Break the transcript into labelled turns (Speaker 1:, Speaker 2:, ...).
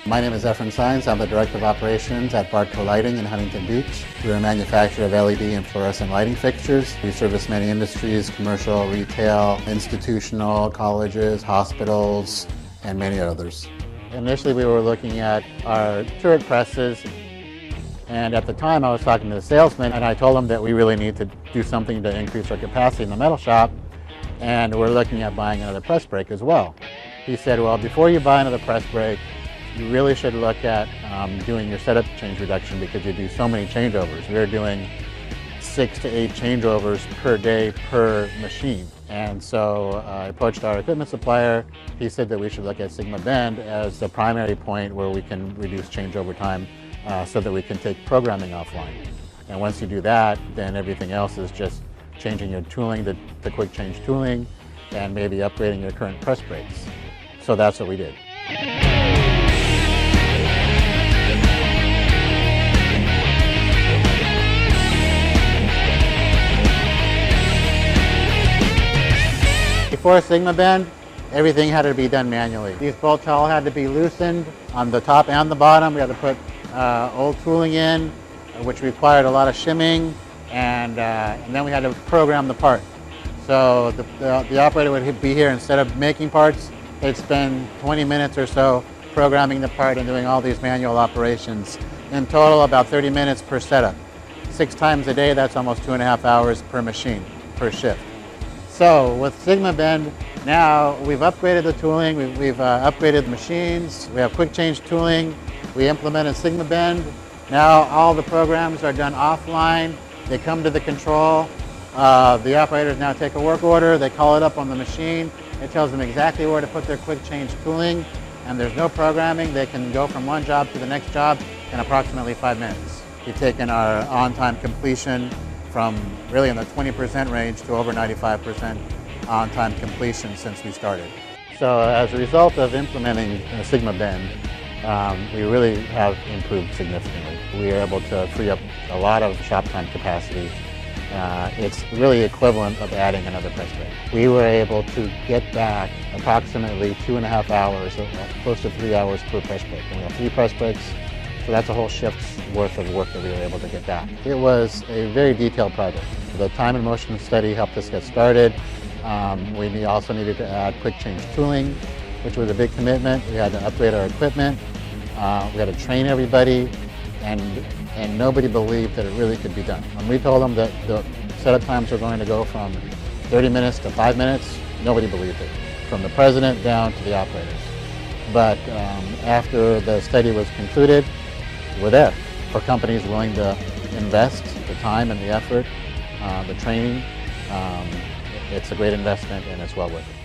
Speaker 1: My name is Efren Saenz. I'm the Director of Operations at Bartco Lighting in Huntington Beach. We're a manufacturer of LED and fluorescent lighting fixtures. We service many industries, commercial, retail, institutional, colleges, hospitals, and many others. Initially, we were looking at our turret presses, and at the time I was talking to the salesman and I told him that we really need to do something to increase our capacity in the metal shop, and we're looking at buying another press brake as well. He said, well, before you buy another press brake, you really should look at doing your setup change reduction because you do so many changeovers. We're doing 6 to 8 changeovers per day per machine. And so I approached our equipment supplier. He said that we should look at SigmaBEND as the primary point where we can reduce changeover time so that we can take programming offline. And once you do that, then everything else is just changing your tooling, the quick change tooling, and maybe upgrading your current press brakes. So that's what we did. Before SigmaBEND, everything had to be done manually. These bolts all had to be loosened on the top and the bottom. We had to put old tooling in, which required a lot of shimming, and then we had to program the part. So the operator would be here. Instead of making parts, they'd spend 20 minutes or so programming the part and doing all these manual operations. In total, about 30 minutes per setup. 6 times a day, that's almost 2.5 hours per machine, per shift. So with SigmaBEND, now we've upgraded the tooling, we've upgraded the machines, we have quick change tooling, we implemented SigmaBEND. Now all the programs are done offline, they come to the control, the operators now take a work order, they call it up on the machine, it tells them exactly where to put their quick change tooling, and there's no programming, they can go from one job to the next job in approximately 5 minutes. We've taken our on-time completion from really in the 20% range to over 95% on-time completion since we started. So as a result of implementing SigmaBEND, we really have improved significantly. We are able to free up a lot of shop time capacity. It's really equivalent of adding another press brake. We were able to get back approximately 2.5 hours, close to 3 hours per press brake. And we have 3 press brakes, so that's a whole shift's worth of work that we were able to get back. It was a very detailed project. The time and motion study helped us get started. We also needed to add quick change tooling, which was a big commitment. We had to upgrade our equipment. We had to train everybody, and nobody believed that it really could be done. When we told them that the setup times were going to go from 30 minutes to 5 minutes, nobody believed it, from the president down to the operators. But after the study was concluded, we're there for companies willing to invest the time and the effort, the training. It's a great investment and it's well worth it.